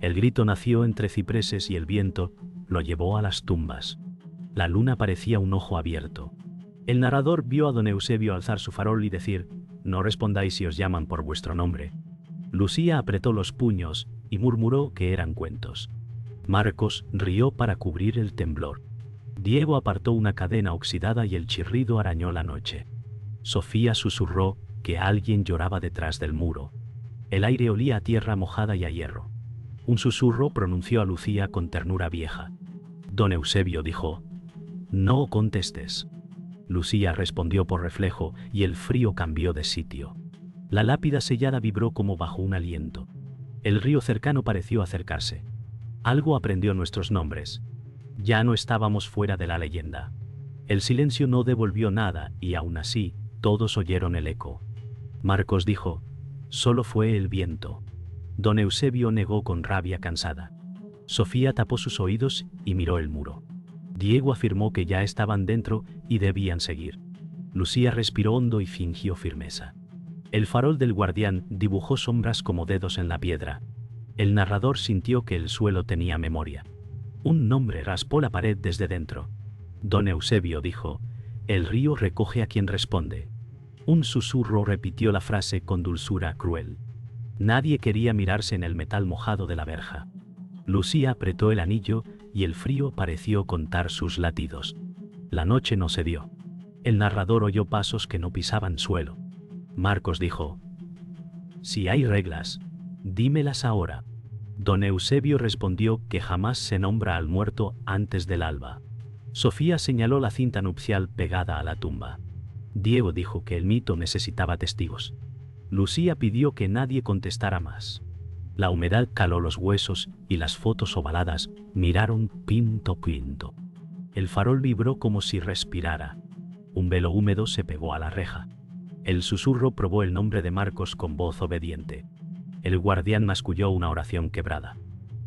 El grito nació entre cipreses y el viento lo llevó a las tumbas. La luna parecía un ojo abierto. El narrador vio a don Eusebio alzar su farol y decir: «No respondáis si os llaman por vuestro nombre». Lucía apretó los puños y murmuró que eran cuentos. Marcos rió para cubrir el temblor. Diego apartó una cadena oxidada y el chirrido arañó la noche. Sofía susurró que alguien lloraba detrás del muro. El aire olía a tierra mojada y a hierro. Un susurro pronunció a Lucía con ternura vieja. Don Eusebio dijo: «No contestes». Lucía respondió por reflejo y el frío cambió de sitio. La lápida sellada vibró como bajo un aliento. El río cercano pareció acercarse. Algo aprendió nuestros nombres. Ya no estábamos fuera de la leyenda. El silencio no devolvió nada y aún así todos oyeron el eco. Marcos dijo: «Solo fue el viento». Don Eusebio negó con rabia cansada. Sofía tapó sus oídos y miró el muro. Diego afirmó que ya estaban dentro y debían seguir. Lucía respiró hondo y fingió firmeza. El farol del guardián dibujó sombras como dedos en la piedra. El narrador sintió que el suelo tenía memoria. Un nombre raspó la pared desde dentro. Don Eusebio dijo: «El río recoge a quien responde». Un susurro repitió la frase con dulzura cruel. Nadie quería mirarse en el metal mojado de la verja. Lucía apretó el anillo y el frío pareció contar sus latidos. La noche no cedió. El narrador oyó pasos que no pisaban suelo. Marcos dijo: «Si hay reglas, dímelas ahora». Don Eusebio respondió que jamás se nombra al muerto antes del alba. Sofía señaló la cinta nupcial pegada a la tumba. Diego dijo que el mito necesitaba testigos. Lucía pidió que nadie contestara más. La humedad caló los huesos y las fotos ovaladas miraron pinto pinto. El farol vibró como si respirara. Un velo húmedo se pegó a la reja. El susurro probó el nombre de Marcos con voz obediente. El guardián masculló una oración quebrada.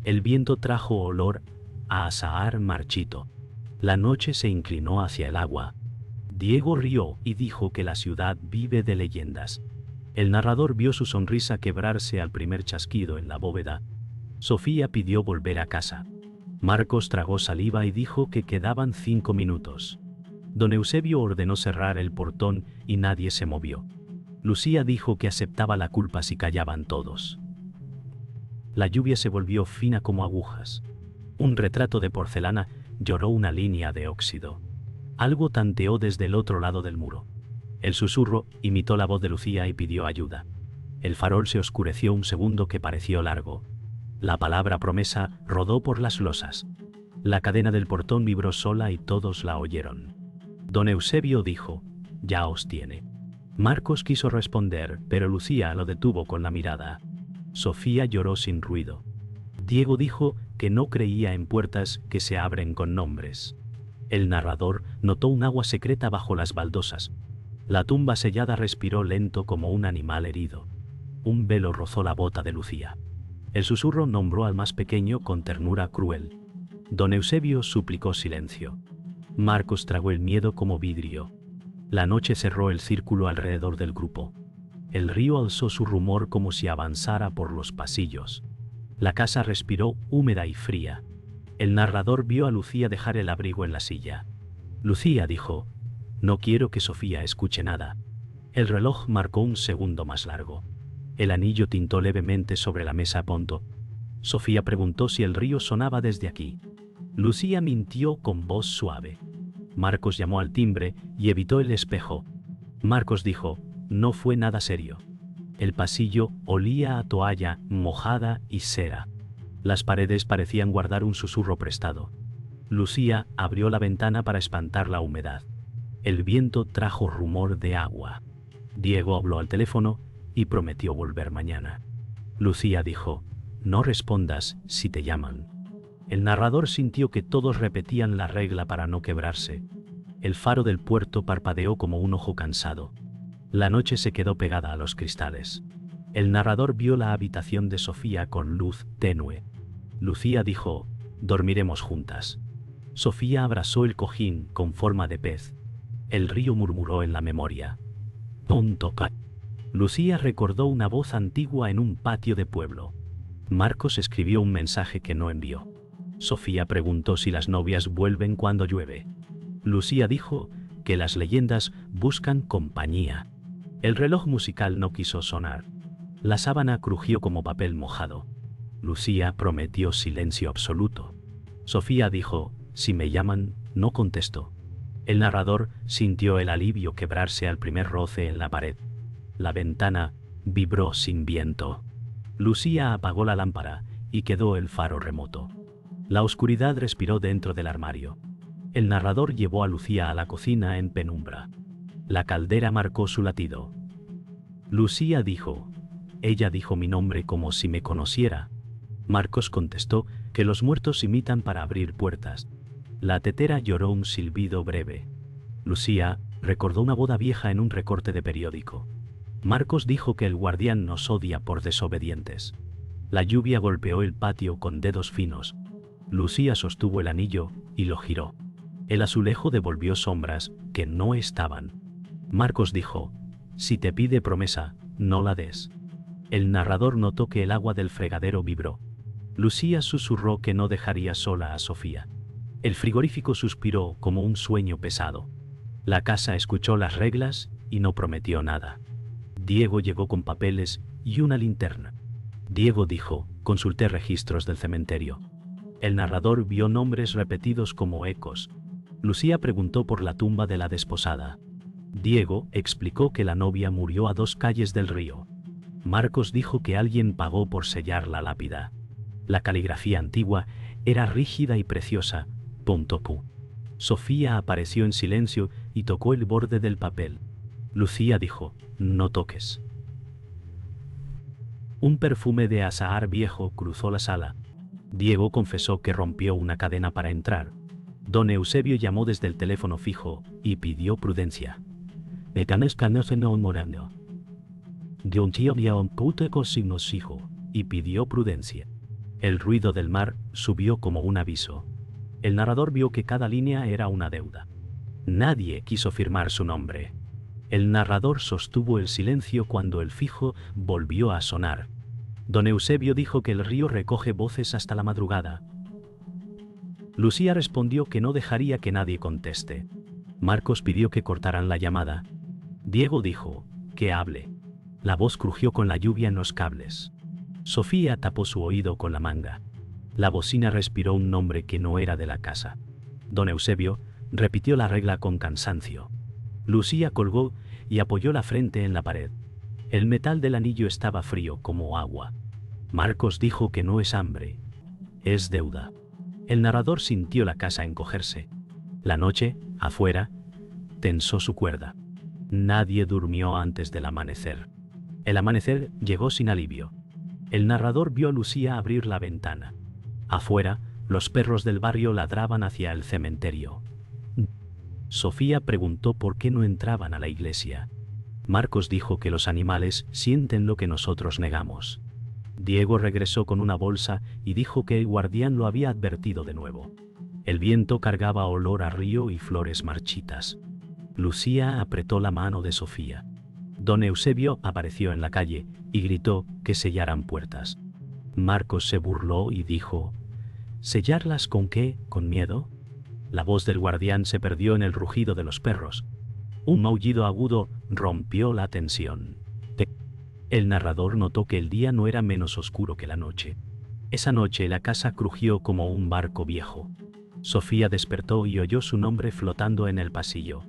El viento trajo olor a azahar marchito. La noche se inclinó hacia el agua. Diego rió y dijo que la ciudad vive de leyendas. El narrador vio su sonrisa quebrarse al primer chasquido en la bóveda. Sofía pidió volver a casa. Marcos tragó saliva y dijo que quedaban 5 minutos. Don Eusebio ordenó cerrar el portón y nadie se movió. Lucía dijo que aceptaba la culpa si callaban todos. La lluvia se volvió fina como agujas. Un retrato de porcelana lloró una línea de óxido. Algo tanteó desde el otro lado del muro. El susurro imitó la voz de Lucía y pidió ayuda. El farol se oscureció un segundo que pareció largo. La palabra promesa rodó por las losas. La cadena del portón vibró sola y todos la oyeron. Don Eusebio dijo: «Ya os tiene». Marcos quiso responder, pero Lucía lo detuvo con la mirada. Sofía lloró sin ruido. Diego dijo que no creía en puertas que se abren con nombres. El narrador notó un agua secreta bajo las baldosas. La tumba sellada respiró lento como un animal herido. Un velo rozó la bota de Lucía. El susurro nombró al más pequeño con ternura cruel. Don Eusebio suplicó silencio. Marcos tragó el miedo como vidrio. La noche cerró el círculo alrededor del grupo. El río alzó su rumor como si avanzara por los pasillos. La casa respiró húmeda y fría. El narrador vio a Lucía dejar el abrigo en la silla. Lucía dijo: «No quiero que Sofía escuche nada». El reloj marcó un segundo más largo. El anillo tintó levemente sobre la mesa a punto. Sofía preguntó si el río sonaba desde aquí. Lucía mintió con voz suave. Marcos llamó al timbre y evitó el espejo. Marcos dijo: «No fue nada serio». El pasillo olía a toalla mojada y cera. Las paredes parecían guardar un susurro prestado. Lucía abrió la ventana para espantar la humedad. El viento trajo rumor de agua. Diego habló al teléfono y prometió volver mañana. Lucía dijo: «No respondas si te llaman». El narrador sintió que todos repetían la regla para no quebrarse. El faro del puerto parpadeó como un ojo cansado. La noche se quedó pegada a los cristales. El narrador vio la habitación de Sofía con luz tenue. Lucía dijo: «Dormiremos juntas». Sofía abrazó el cojín con forma de pez. El río murmuró en la memoria. «Tonto ca». Lucía recordó una voz antigua en un patio de pueblo. Marcos escribió un mensaje que no envió. Sofía preguntó si las novias vuelven cuando llueve. Lucía dijo que las leyendas buscan compañía. El reloj musical no quiso sonar. La sábana crujió como papel mojado. Lucía prometió silencio absoluto. Sofía dijo, si me llaman, no contesto. El narrador sintió el alivio quebrarse al primer roce en la pared. La ventana vibró sin viento. Lucía apagó la lámpara y quedó el faro remoto. La oscuridad respiró dentro del armario. El narrador llevó a Lucía a la cocina en penumbra. La caldera marcó su latido. Lucía dijo, ella dijo mi nombre como si me conociera. Marcos contestó que los muertos imitan para abrir puertas. La tetera lloró un silbido breve. Lucía recordó una boda vieja en un recorte de periódico. Marcos dijo que el guardián nos odia por desobedientes. La lluvia golpeó el patio con dedos finos. Lucía sostuvo el anillo y lo giró. El azulejo devolvió sombras que no estaban. Marcos dijo, si te pide promesa, no la des. El narrador notó que el agua del fregadero vibró. Lucía susurró que no dejaría sola a Sofía. El frigorífico suspiró como un sueño pesado. La casa escuchó las reglas y no prometió nada. Diego llegó con papeles y una linterna. Diego dijo, consulté registros del cementerio. El narrador vio nombres repetidos como ecos. Lucía preguntó por la tumba de la desposada. Diego explicó que la novia murió a 2 calles del río. Marcos dijo que alguien pagó por sellar la lápida. La caligrafía antigua era rígida y preciosa. Sofía apareció en silencio y tocó el borde del papel. Lucía dijo, no toques. Un perfume de azahar viejo cruzó la sala. Diego confesó que rompió una cadena para entrar. Don Eusebio llamó desde el teléfono fijo y pidió prudencia. Y pidió prudencia. El ruido del mar subió como un aviso. El narrador vio que cada línea era una deuda. Nadie quiso firmar su nombre. El narrador sostuvo el silencio cuando el fijo volvió a sonar. Don Eusebio dijo que el río recoge voces hasta la madrugada. Lucía respondió que no dejaría que nadie conteste. Marcos pidió que cortaran la llamada. Diego dijo, que hable. La voz crujió con la lluvia en los cables. Sofía tapó su oído con la manga. La bocina respiró un nombre que no era de la casa. Don Eusebio repitió la regla con cansancio. Lucía colgó y apoyó la frente en la pared. El metal del anillo estaba frío como agua. Marcos dijo que no es hambre, es deuda. El narrador sintió la casa encogerse. La noche, afuera, tensó su cuerda. Nadie durmió antes del amanecer. El amanecer llegó sin alivio. El narrador vio a Lucía abrir la ventana. Afuera, los perros del barrio ladraban hacia el cementerio. Sofía preguntó por qué no entraban a la iglesia. Marcos dijo que los animales sienten lo que nosotros negamos. Diego regresó con una bolsa y dijo que el guardián lo había advertido de nuevo. El viento cargaba olor a río y flores marchitas. Lucía apretó la mano de Sofía. Don Eusebio apareció en la calle y gritó que sellaran puertas. Marcos se burló y dijo, ¿sellarlas con qué? ¿Con miedo? La voz del guardián se perdió en el rugido de los perros. Un maullido agudo rompió la tensión. El narrador notó que el día no era menos oscuro que la noche. Esa noche la casa crujió como un barco viejo. Sofía despertó y oyó su nombre flotando en el pasillo.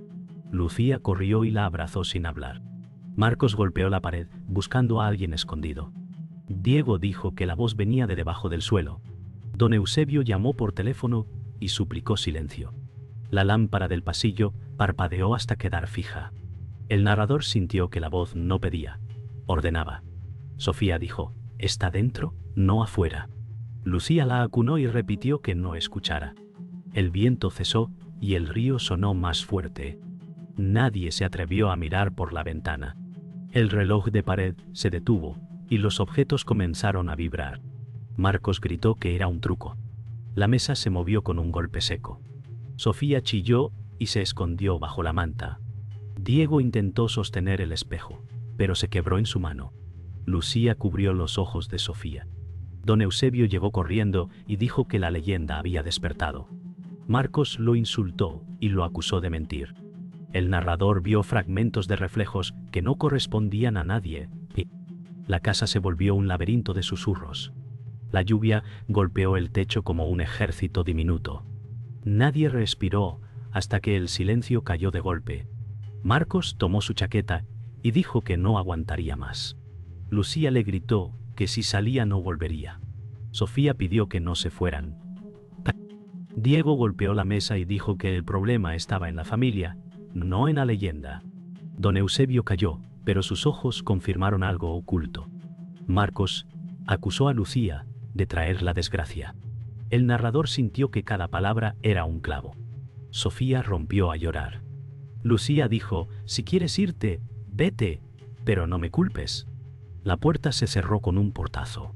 Lucía corrió y la abrazó sin hablar. Marcos golpeó la pared, buscando a alguien escondido. Diego dijo que la voz venía de debajo del suelo. Don Eusebio llamó por teléfono y suplicó silencio. La lámpara del pasillo parpadeó hasta quedar fija. El narrador sintió que la voz no pedía, ordenaba. Sofía dijo, ¿está dentro? No afuera. Lucía la acunó y repitió que no escuchara. El viento cesó y el río sonó más fuerte. Nadie se atrevió a mirar por la ventana. El reloj de pared se detuvo y los objetos comenzaron a vibrar. Marcos gritó que era un truco. La mesa se movió con un golpe seco. Sofía chilló y se escondió bajo la manta. Diego intentó sostener el espejo, pero se quebró en su mano. Lucía cubrió los ojos de Sofía. Don Eusebio llegó corriendo y dijo que la leyenda había despertado. Marcos lo insultó y lo acusó de mentir. El narrador vio fragmentos de reflejos que no correspondían a nadie y la casa se volvió un laberinto de susurros. La lluvia golpeó el techo como un ejército diminuto. Nadie respiró hasta que el silencio cayó de golpe. Marcos tomó su chaqueta y dijo que no aguantaría más. Lucía le gritó que si salía no volvería. Sofía pidió que no se fueran. Diego golpeó la mesa y dijo que el problema estaba en la familia, no en la leyenda. Don Eusebio calló, pero sus ojos confirmaron algo oculto. Marcos acusó a Lucía de traer la desgracia. El narrador sintió que cada palabra era un clavo. Sofía rompió a llorar. Lucía dijo: si quieres irte, vete, pero no me culpes. La puerta se cerró con un portazo.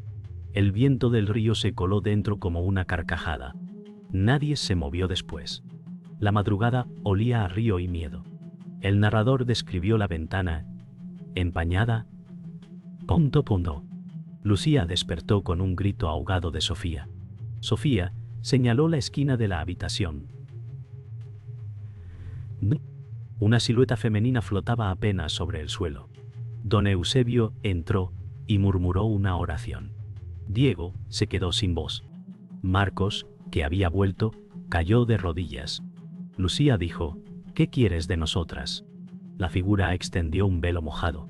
El viento del río se coló dentro como una carcajada. Nadie se movió después. La madrugada olía a río y miedo. El narrador describió la ventana, empañada. Punto. Lucía despertó con un grito ahogado de Sofía. Sofía señaló la esquina de la habitación. Una silueta femenina flotaba apenas sobre el suelo. Don Eusebio entró y murmuró una oración. Diego se quedó sin voz. Marcos, que había vuelto, cayó de rodillas. Lucía dijo: ¿qué quieres de nosotras? La figura extendió un velo mojado.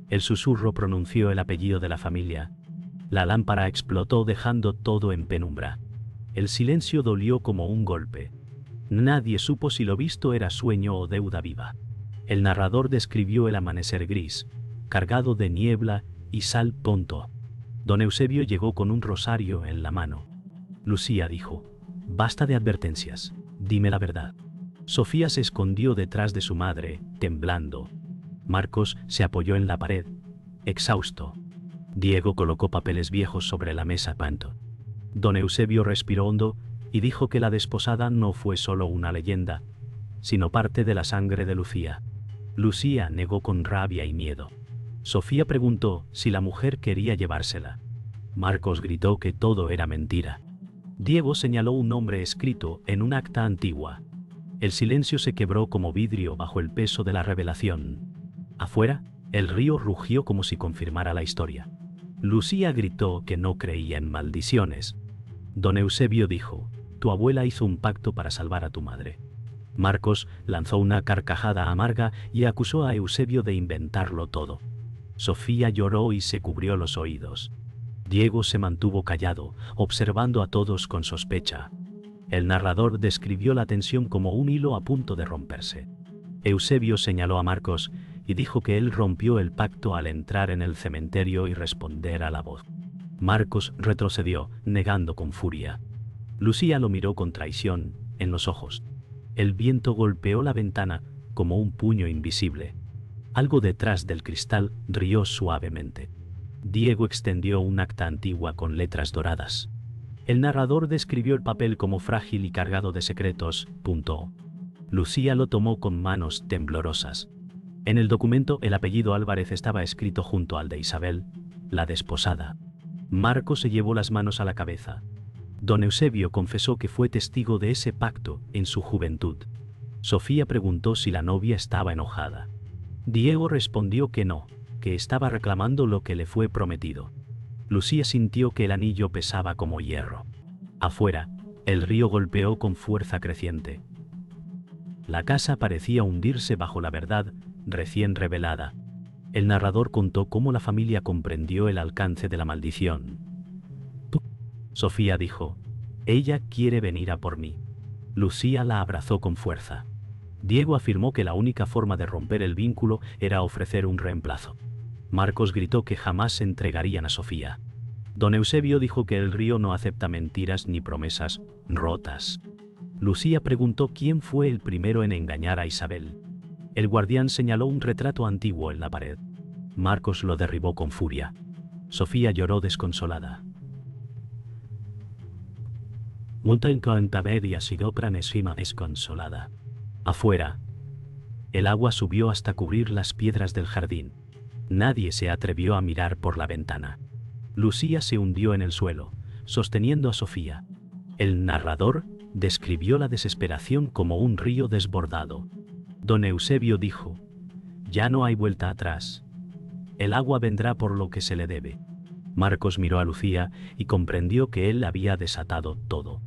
El susurro pronunció el apellido de la familia. La lámpara explotó dejando todo en penumbra. El silencio dolió como un golpe. Nadie supo si lo visto era sueño o deuda viva. El narrador describió el amanecer gris, cargado de niebla y sal. Don Eusebio llegó con un rosario en la mano. Lucía dijo: basta de advertencias, dime la verdad. Sofía se escondió detrás de su madre, temblando. Marcos se apoyó en la pared, exhausto. Diego colocó papeles viejos sobre la mesa. Don Eusebio respiró hondo y dijo que la desposada no fue solo una leyenda, sino parte de la sangre de Lucía. Lucía negó con rabia y miedo. Sofía preguntó si la mujer quería llevársela. Marcos gritó que todo era mentira. Diego señaló un nombre escrito en un acta antigua. El silencio se quebró como vidrio bajo el peso de la revelación. Afuera, el río rugió como si confirmara la historia. Lucía gritó que no creía en maldiciones. Don Eusebio dijo: tu abuela hizo un pacto para salvar a tu madre. Marcos lanzó una carcajada amarga y acusó a Eusebio de inventarlo todo. Sofía lloró y se cubrió los oídos. Diego se mantuvo callado, observando a todos con sospecha. El narrador describió la tensión como un hilo a punto de romperse. Eusebio señaló a Marcos y dijo que él rompió el pacto al entrar en el cementerio y responder a la voz. Marcos retrocedió, negando con furia. Lucía lo miró con traición en los ojos. El viento golpeó la ventana como un puño invisible. Algo detrás del cristal rió suavemente. Diego extendió un acta antigua con letras doradas. El narrador describió el papel como frágil y cargado de secretos. Lucía lo tomó con manos temblorosas. En el documento el apellido Álvarez estaba escrito junto al de Isabel, la desposada. Marcos se llevó las manos a la cabeza. Don Eusebio confesó que fue testigo de ese pacto en su juventud. Sofía preguntó si la novia estaba enojada. Diego respondió que no, que estaba reclamando lo que le fue prometido. Lucía sintió que el anillo pesaba como hierro. Afuera, el río golpeó con fuerza creciente. La casa parecía hundirse bajo la verdad recién revelada. El narrador contó cómo la familia comprendió el alcance de la maldición. Sofía dijo: ella quiere venir a por mí. Lucía la abrazó con fuerza. Diego afirmó que la única forma de romper el vínculo era ofrecer un reemplazo. Marcos gritó que jamás entregarían a Sofía. Don Eusebio dijo que el río no acepta mentiras ni promesas rotas. Lucía preguntó quién fue el primero en engañar a Isabel. El guardián señaló un retrato antiguo en la pared. Marcos lo derribó con furia. Sofía lloró desconsolada. Desconsolada. Afuera, el agua subió hasta cubrir las piedras del jardín. Nadie se atrevió a mirar por la ventana. Lucía se hundió en el suelo, sosteniendo a Sofía. El narrador describió la desesperación como un río desbordado. Don Eusebio dijo: «Ya no hay vuelta atrás. El agua vendrá por lo que se le debe». Marcos miró a Lucía y comprendió que él había desatado todo.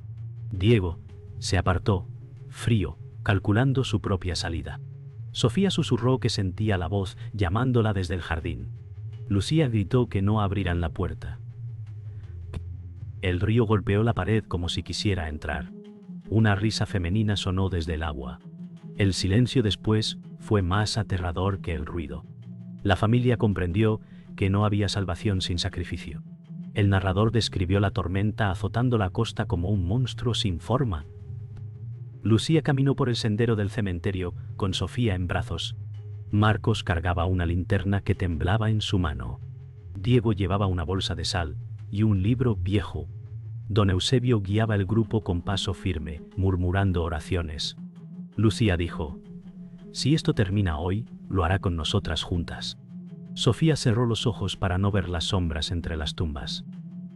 Diego se apartó, frío, calculando su propia salida. Sofía susurró que sentía la voz llamándola desde el jardín. Lucía gritó que no abrieran la puerta. El río golpeó la pared como si quisiera entrar. Una risa femenina sonó desde el agua. El silencio después fue más aterrador que el ruido. La familia comprendió que no había salvación sin sacrificio. El narrador describió la tormenta azotando la costa como un monstruo sin forma. Lucía caminó por el sendero del cementerio con Sofía en brazos. Marcos cargaba una linterna que temblaba en su mano. Diego llevaba una bolsa de sal y un libro viejo. Don Eusebio guiaba el grupo con paso firme, murmurando oraciones. Lucía dijo: «Si esto termina hoy, lo hará con nosotras juntas». Sofía cerró los ojos para no ver las sombras entre las tumbas.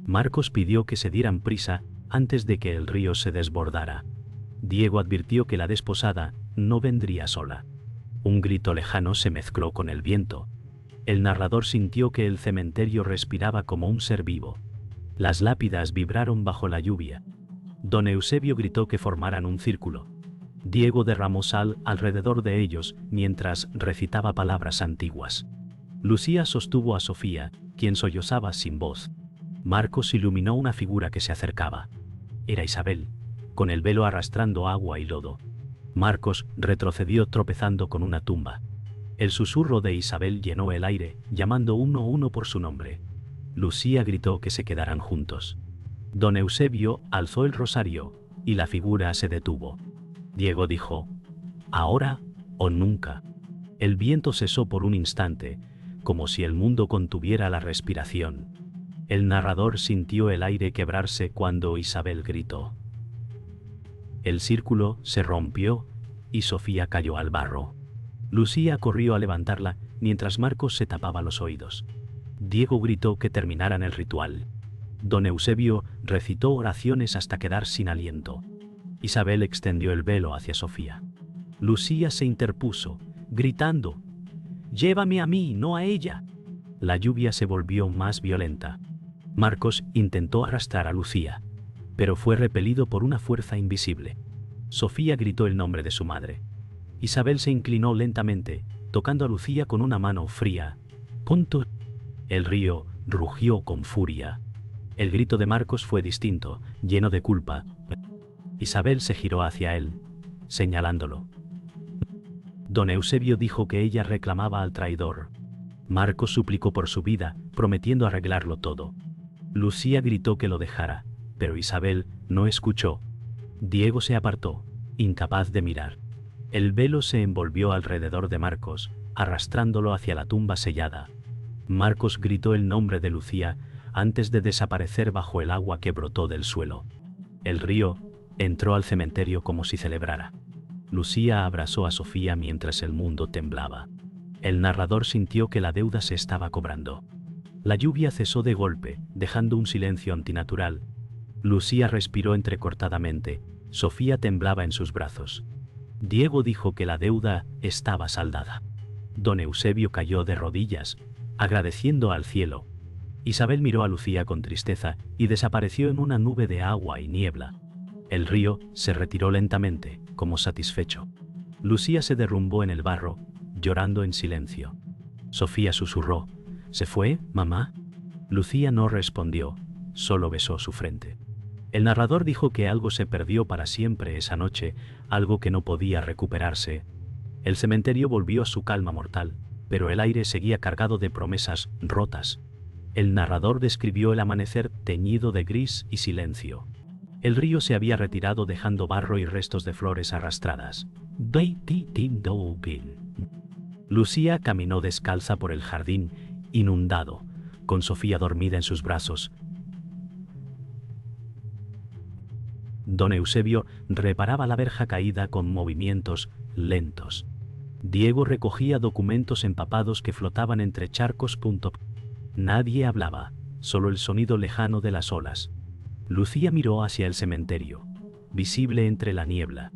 Marcos pidió que se dieran prisa antes de que el río se desbordara. Diego advirtió que la desposada no vendría sola. Un grito lejano se mezcló con el viento. El narrador sintió que el cementerio respiraba como un ser vivo. Las lápidas vibraron bajo la lluvia. Don Eusebio gritó que formaran un círculo. Diego derramó sal alrededor de ellos mientras recitaba palabras antiguas. Lucía sostuvo a Sofía, quien sollozaba sin voz. Marcos iluminó una figura que se acercaba. Era Isabel, con el velo arrastrando agua y lodo. Marcos retrocedió tropezando con una tumba. El susurro de Isabel llenó el aire, llamando uno a uno por su nombre. Lucía gritó que se quedaran juntos. Don Eusebio alzó el rosario y la figura se detuvo. Diego dijo: «Ahora o nunca». El viento cesó por un instante, como si el mundo contuviera la respiración. El narrador sintió el aire quebrarse cuando Isabel gritó. El círculo se rompió y Sofía cayó al barro. Lucía corrió a levantarla mientras Marcos se tapaba los oídos. Diego gritó que terminaran el ritual. Don Eusebio recitó oraciones hasta quedar sin aliento. Isabel extendió el velo hacia Sofía. Lucía se interpuso, gritando: «Llévame a mí, no a ella». La lluvia se volvió más violenta. Marcos intentó arrastrar a Lucía, pero fue repelido por una fuerza invisible. Sofía gritó el nombre de su madre. Isabel se inclinó lentamente, tocando a Lucía con una mano fría. «Punto». El río rugió con furia. El grito de Marcos fue distinto, lleno de culpa. Isabel se giró hacia él, señalándolo. Don Eusebio dijo que ella reclamaba al traidor. Marcos suplicó por su vida, prometiendo arreglarlo todo. Lucía gritó que lo dejara, pero Isabel no escuchó. Diego se apartó, incapaz de mirar. El velo se envolvió alrededor de Marcos, arrastrándolo hacia la tumba sellada. Marcos gritó el nombre de Lucía antes de desaparecer bajo el agua que brotó del suelo. El río entró al cementerio como si celebrara. Lucía abrazó a Sofía mientras el mundo temblaba. El narrador sintió que la deuda se estaba cobrando. La lluvia cesó de golpe, dejando un silencio antinatural. Lucía respiró entrecortadamente. Sofía temblaba en sus brazos. Diego dijo que la deuda estaba saldada. Don Eusebio cayó de rodillas, agradeciendo al cielo. Isabel miró a Lucía con tristeza y desapareció en una nube de agua y niebla. El río se retiró lentamente, como satisfecho. Lucía se derrumbó en el barro, llorando en silencio. Sofía susurró: «¿Se fue, mamá?». Lucía no respondió, solo besó su frente. El narrador dijo que algo se perdió para siempre esa noche, algo que no podía recuperarse. El cementerio volvió a su calma mortal, pero el aire seguía cargado de promesas rotas. El narrador describió el amanecer teñido de gris y silencio. El río se había retirado dejando barro y restos de flores arrastradas. Lucía caminó descalza por el jardín, inundado, con Sofía dormida en sus brazos. Don Eusebio reparaba la verja caída con movimientos lentos. Diego recogía documentos empapados que flotaban entre charcos. Nadie hablaba, solo el sonido lejano de las olas. Lucía miró hacia el cementerio, visible entre la niebla.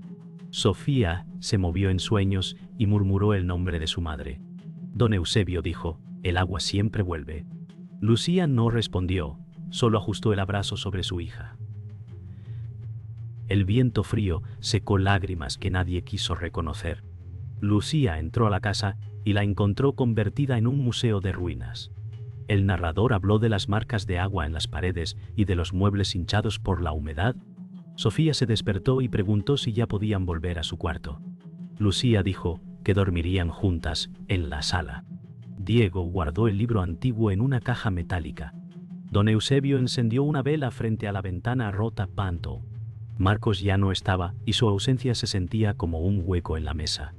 Sofía se movió en sueños y murmuró el nombre de su madre. Don Eusebio dijo: «El agua siempre vuelve». Lucía no respondió, solo ajustó el abrazo sobre su hija. El viento frío secó lágrimas que nadie quiso reconocer. Lucía entró a la casa y la encontró convertida en un museo de ruinas. El narrador habló de las marcas de agua en las paredes y de los muebles hinchados por la humedad. Sofía se despertó y preguntó si ya podían volver a su cuarto. Lucía dijo que dormirían juntas en la sala. Diego guardó el libro antiguo en una caja metálica. Don Eusebio encendió una vela frente a la ventana rota panto. Marcos ya no estaba y su ausencia se sentía como un hueco en la mesa.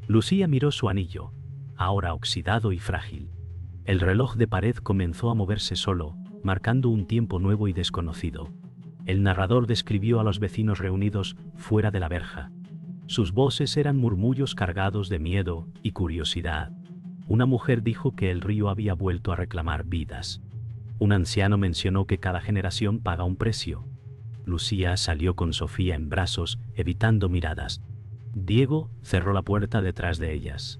Lucía miró su anillo, ahora oxidado y frágil. El reloj de pared comenzó a moverse solo, marcando un tiempo nuevo y desconocido. El narrador describió a los vecinos reunidos fuera de la verja. Sus voces eran murmullos cargados de miedo y curiosidad. Una mujer dijo que el río había vuelto a reclamar vidas. Un anciano mencionó que cada generación paga un precio. Lucía salió con Sofía en brazos, evitando miradas. Diego cerró la puerta detrás de ellas.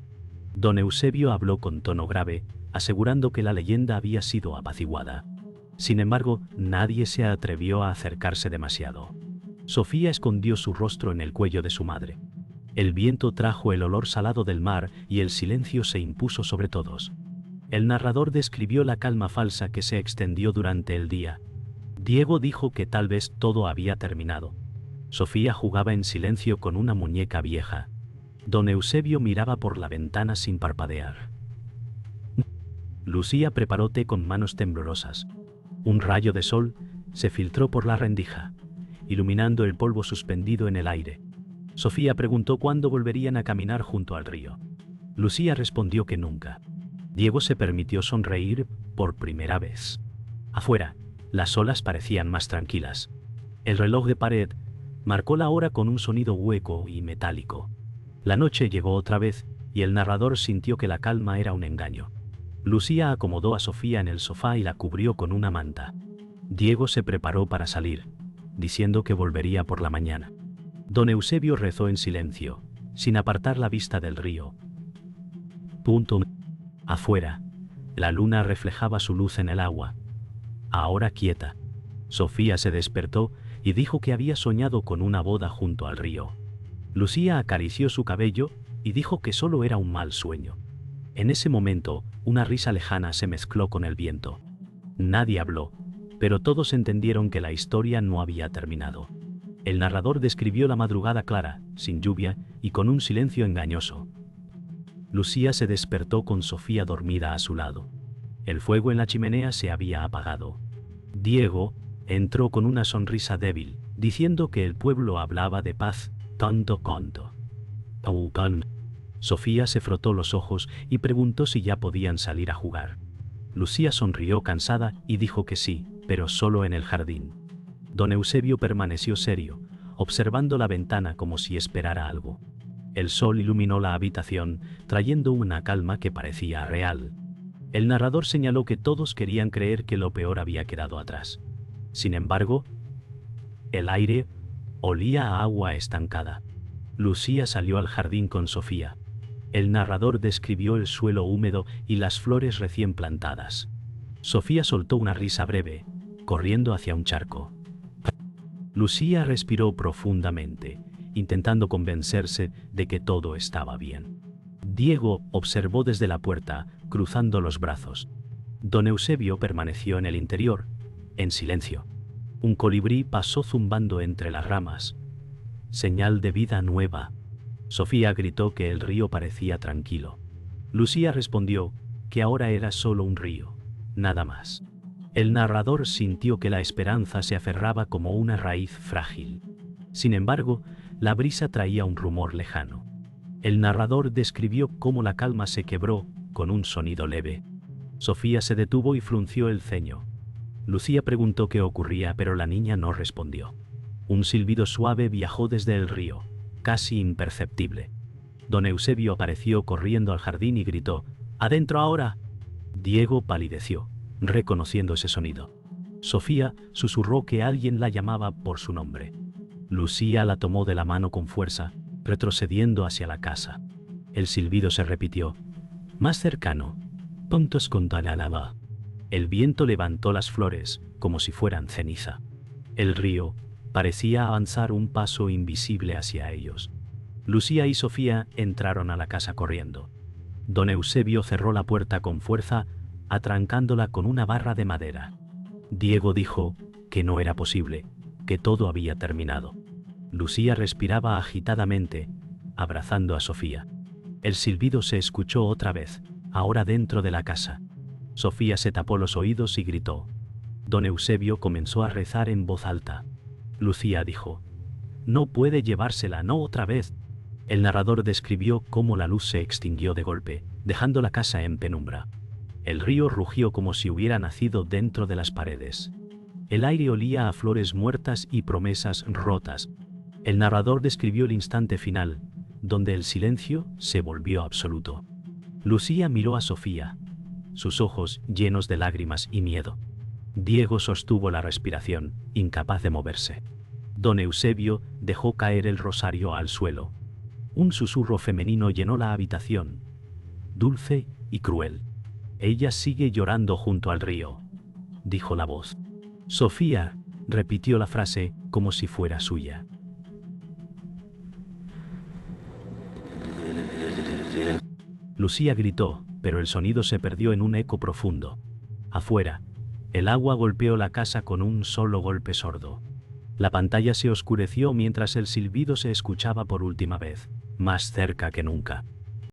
Don Eusebio habló con tono grave, asegurando que la leyenda había sido apaciguada. Sin embargo, nadie se atrevió a acercarse demasiado. Sofía escondió su rostro en el cuello de su madre. El viento trajo el olor salado del mar y el silencio se impuso sobre todos. El narrador describió la calma falsa que se extendió durante el día. Diego dijo que tal vez todo había terminado. Sofía jugaba en silencio con una muñeca vieja. Don Eusebio miraba por la ventana sin parpadear. Lucía preparó té con manos temblorosas. Un rayo de sol se filtró por la rendija, iluminando el polvo suspendido en el aire. Sofía preguntó cuándo volverían a caminar junto al río. Lucía respondió que nunca. Diego se permitió sonreír por primera vez. Afuera, las olas parecían más tranquilas. El reloj de pared marcó la hora con un sonido hueco y metálico. La noche llegó otra vez y el narrador sintió que la calma era un engaño. Lucía acomodó a Sofía en el sofá y la cubrió con una manta. Diego se preparó para salir, diciendo que volvería por la mañana. Don Eusebio rezó en silencio, sin apartar la vista del río. Afuera, la luna reflejaba su luz en el agua. Ahora quieta. Sofía se despertó y dijo que había soñado con una boda junto al río. Lucía acarició su cabello y dijo que solo era un mal sueño. En ese momento, una risa lejana se mezcló con el viento. Nadie habló, pero todos entendieron que la historia no había terminado. El narrador describió la madrugada clara, sin lluvia y con un silencio engañoso. Lucía se despertó con Sofía dormida a su lado. El fuego en la chimenea se había apagado. Diego entró con una sonrisa débil, diciendo que el pueblo hablaba de paz, tanto conto. Sofía se frotó los ojos y preguntó si ya podían salir a jugar. Lucía sonrió cansada y dijo que sí, pero solo en el jardín. Don Eusebio permaneció serio, observando la ventana como si esperara algo. El sol iluminó la habitación, trayendo una calma que parecía real. El narrador señaló que todos querían creer que lo peor había quedado atrás. Sin embargo, el aire olía a agua estancada. Lucía salió al jardín con Sofía. El narrador describió el suelo húmedo y las flores recién plantadas. Sofía soltó una risa breve, corriendo hacia un charco. Lucía respiró profundamente, intentando convencerse de que todo estaba bien. Diego observó desde la puerta, cruzando los brazos. Don Eusebio permaneció en el interior, en silencio. Un colibrí pasó zumbando entre las ramas. Señal de vida nueva. Sofía gritó que el río parecía tranquilo. Lucía respondió que ahora era solo un río, nada más. El narrador sintió que la esperanza se aferraba como una raíz frágil. Sin embargo, la brisa traía un rumor lejano. El narrador describió cómo la calma se quebró con un sonido leve. Sofía se detuvo y frunció el ceño. Lucía preguntó qué ocurría, pero la niña no respondió. Un silbido suave viajó desde el río, casi imperceptible. Don Eusebio apareció corriendo al jardín y gritó: «¡Adentro ahora!». Diego palideció, reconociendo ese sonido. Sofía susurró que alguien la llamaba por su nombre. Lucía la tomó de la mano con fuerza, retrocediendo hacia la casa. El silbido se repitió. Más cercano. Puntos contra la lava. El viento levantó las flores, como si fueran ceniza. El río parecía avanzar un paso invisible hacia ellos. Lucía y Sofía entraron a la casa corriendo. Don Eusebio cerró la puerta con fuerza, atrancándola con una barra de madera. Diego dijo que no era posible, que todo había terminado. Lucía respiraba agitadamente, abrazando a Sofía. El silbido se escuchó otra vez, ahora dentro de la casa. Sofía se tapó los oídos y gritó. Don Eusebio comenzó a rezar en voz alta. Lucía dijo: «No puede llevársela, no otra vez». El narrador describió cómo la luz se extinguió de golpe, dejando la casa en penumbra. El río rugió como si hubiera nacido dentro de las paredes. El aire olía a flores muertas y promesas rotas. El narrador describió el instante final, donde el silencio se volvió absoluto. Lucía miró a Sofía, sus ojos llenos de lágrimas y miedo. Diego sostuvo la respiración, incapaz de moverse. Don Eusebio dejó caer el rosario al suelo. Un susurro femenino llenó la habitación, dulce y cruel. «Ella sigue llorando junto al río», dijo la voz. Sofía repitió la frase como si fuera suya. Lucía gritó, pero el sonido se perdió en un eco profundo. Afuera, el agua golpeó la casa con un solo golpe sordo. La pantalla se oscureció mientras el silbido se escuchaba por última vez, más cerca que nunca.